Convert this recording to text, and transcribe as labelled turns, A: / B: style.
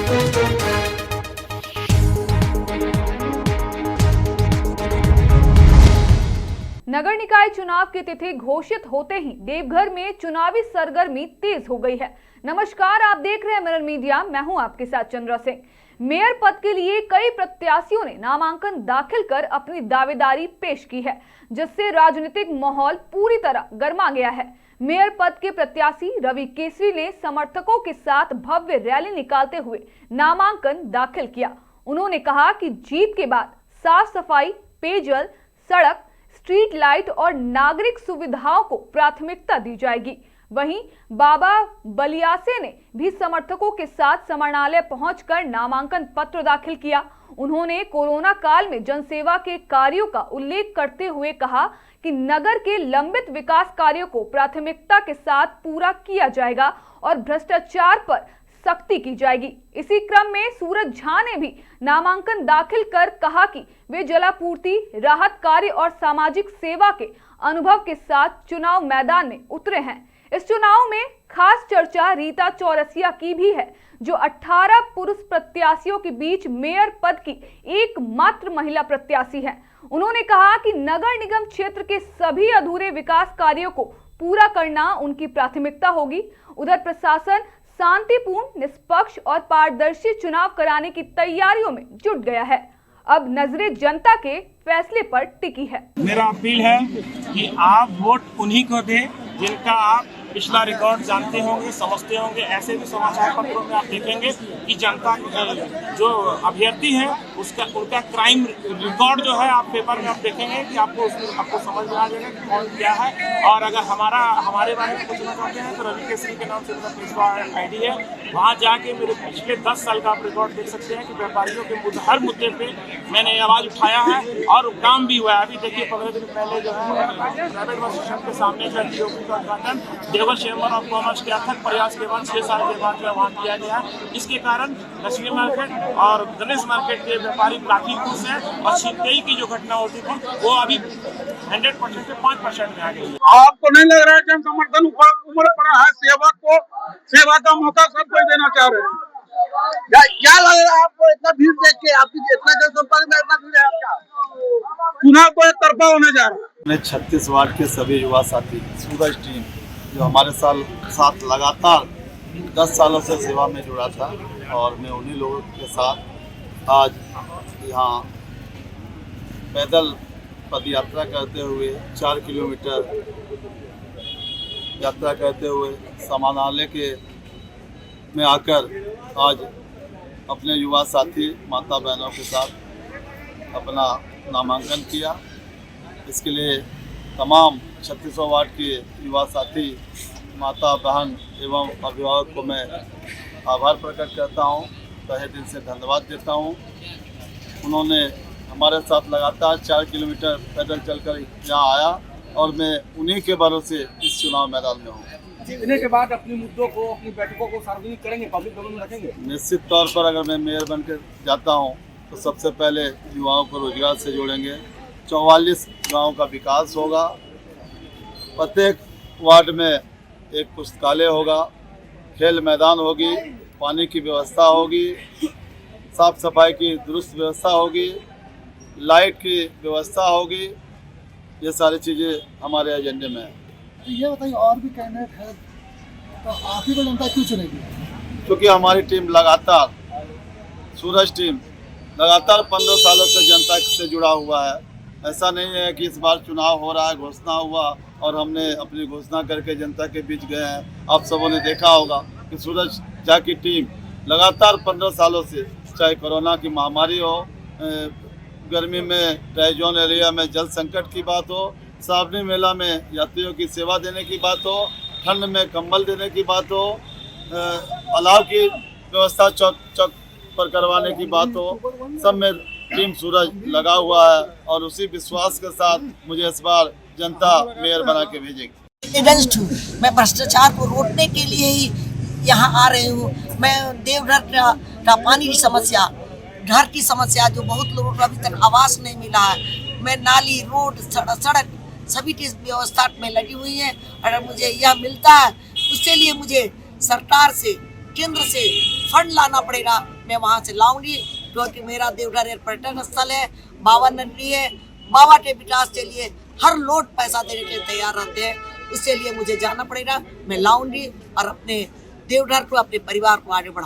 A: नगर निकाय चुनाव की तिथि घोषित होते ही देवघर में चुनावी सरगर्मी तेज हो गई है। नमस्कार, आप देख रहे हैं मिरर मीडिया। मैं हूं आपके साथ चंद्रा सिंह। मेयर पद के लिए कई प्रत्याशियों ने नामांकन दाखिल कर अपनी दावेदारी पेश की है, जिससे राजनीतिक माहौल पूरी तरह गर्मा गया है। मेयर पद के प्रत्याशी रवि केसरी ने समर्थकों के साथ भव्य रैली निकालते हुए नामांकन दाखिल किया। उन्होंने कहा कि जीत के बाद साफ सफाई, पेयजल, सड़क, स्ट्रीट लाइट और नागरिक सुविधाओं को प्राथमिकता दी जाएगी। वहीं बाबा बलियासे ने भी समर्थकों के साथ समरणालय पहुंचकर नामांकन पत्र दाखिल किया। उन्होंने कोरोना काल में जनसेवा के कार्यों का उल्लेख करते हुए कहा कि नगर के लंबित विकास कार्यों को प्राथमिकता के साथ पूरा किया जाएगा और भ्रष्टाचार पर सख्ती की जाएगी। इसी क्रम में सूरज झा ने भी नामांकन दाखिल कर कहा कि वे जलापूर्ति, राहत कार्य और सामाजिक सेवा के अनुभव के साथ चुनाव मैदान में उतरे हैं। इस चुनाव में खास चर्चा रीता चौरसिया की भी है, जो 18 पुरुष प्रत्याशियों के बीच मेयर पद की एकमात्र महिला प्रत्याशी है। उन्होंने कहा कि नगर निगम क्षेत्र के सभी अधूरे विकास कार्यों को पूरा करना उनकी प्राथमिकता होगी। उधर प्रशासन शांतिपूर्ण, निष्पक्ष और पारदर्शी चुनाव कराने की तैयारियों में जुट गया है। अब नजरें जनता के फैसले पर टिकी है।
B: मेरा अपील है कि आप वोट उन्हीं को दें जिनका आप पिछला रिकॉर्ड जानते होंगे, समझते होंगे। ऐसे भी समाचार पत्रों में आप देखेंगे कि जनता जो अभ्यर्थी है उनका क्राइम रिकॉर्ड जो है आप पेपर में आप देखेंगे कि आपको समझ में आ जाएगा कि कौन क्या है। और अगर हमारे बारे में पूछना चाहते हैं तो रवि केसरी के नाम से मेरा फेसबुक आईडी है, वहाँ जाके मेरे पिछले 10 साल का आप रिकॉर्ड देख सकते हैं कि व्यापारियों के हर मुद्दे पे मैंने आवाज़ उठाया है और काम भी हुआ है। अभी देखिए 15 दिन पहले जो है प्राइवेट बस स्टेशन के सामने जो है का उद्घाटन देवघर चैम्बर ऑफ कॉमर्स के अथक प्रयास के बाद 6 साल के बाद जो है वहाँ किया गया है। इसके कारण लक्ष्मी मार्केट और गणेश मार्केट के व्यापारी काफी खुश हैं और छिनतई की जो घटना होती थी वो अभी 100% से 5% में आ गई है।
C: आपको नहीं लग रहा है कि हम समर्थन उम्र पड़ा है, सेवा का मौका सब कोई देना चाह रहे हैं? क्या लग रहा है आपको इतना भीड़ देख के? आपकी इतना जनसंपर्क में इतना भीड़ है, आपका चुनाव को एक तरफा होने जा रहा है।
D: 36 वार्ड के सभी युवा साथी सूरज टीम जो हमारे साथ लगातार 10 सालों से सेवा में जुड़ा था और मैं उन्हीं लोगों के साथ आज यहाँ पैदल पद यात्रा करते हुए 4 किलोमीटर यात्रा करते हुए समानालय के में आकर आज अपने युवा साथी माता बहनों के साथ अपना नामांकन किया। इसके लिए तमाम 36 वार्ड के युवा साथी, माता बहन एवं अभिभावक को मैं आभार प्रकट करता हूं, तहे दिल से धन्यवाद देता हूं। उन्होंने हमारे साथ लगातार 4 किलोमीटर पैदल चलकर यहाँ आया और मैं उन्हीं के भरोसे इस चुनाव मैदान में हूँ।
C: जीतने के बाद अपने मुद्दों को, अपनी बैठकों को सार्वजनिक करेंगे, पब्लिक डोमेन में रखेंगे?
D: निश्चित तौर पर अगर मैं मेयर बनकर जाता हूँ तो सबसे पहले युवाओं को रोजगार से जोड़ेंगे। 44 गाँव का विकास होगा। प्रत्येक वार्ड में एक पुस्तकालय होगा, खेल मैदान होगी, पानी की व्यवस्था होगी, साफ सफाई की दुरुस्त व्यवस्था होगी, लाइट की व्यवस्था होगी। ये सारी चीज़ें हमारे एजेंडे में है।
E: ये बताइए, और भी कैंडिडेट है तो आप ही को जनता क्यों चुनेगी?
D: क्योंकि हमारी टीम लगातार, सूरज टीम लगातार 15 सालों से जनता से जुड़ा हुआ है। ऐसा नहीं है कि इस बार चुनाव हो रहा है, घोषणा हुआ और हमने अपनी घोषणा करके जनता के बीच गए हैं। आप सबों ने देखा होगा कि सूरज झा की टीम लगातार 15 सालों से, चाहे कोरोना की महामारी हो, गर्मी में ड्राई जोन एरिया में जल संकट की बात हो, सावनी मेला में यात्रियों की सेवा देने की बात हो, ठंड में कंबल देने की बात हो, अलाव की व्यवस्था चौक पर करवाने की बात हो, सब में टीम सूरज लगा हुआ है और उसी विश्वास के साथ मुझे इस बार जनता मेयर बना के भेजेगी।
F: अगेंस्ट हूँ, मैं भ्रष्टाचार को रोकने के लिए ही यहाँ आ रही हूँ। मैं देवघर का पानी की समस्या, घर की समस्या, जो बहुत लोगों को अभी तक आवास नहीं मिला है, मैं नाली, रोड, सड़क सभी की व्यवस्था में लगी हुई है। अगर मुझे यह मिलता है उसके लिए मुझे सरकार से केंद्र से फंड लाना पड़ेगा, मैं वहाँ से लाऊंगी, क्योंकि मेरा देवघर एक पर्यटन स्थल है, बाबा नगरी है। बाबा के विकास के लिए हर लोट पैसा देने के तैयार रहते हैं, उसके लिए मुझे जाना पड़ेगा, मैं लाऊंगी और अपने देवघर को, अपने परिवार को आगे बढ़ाऊंगी।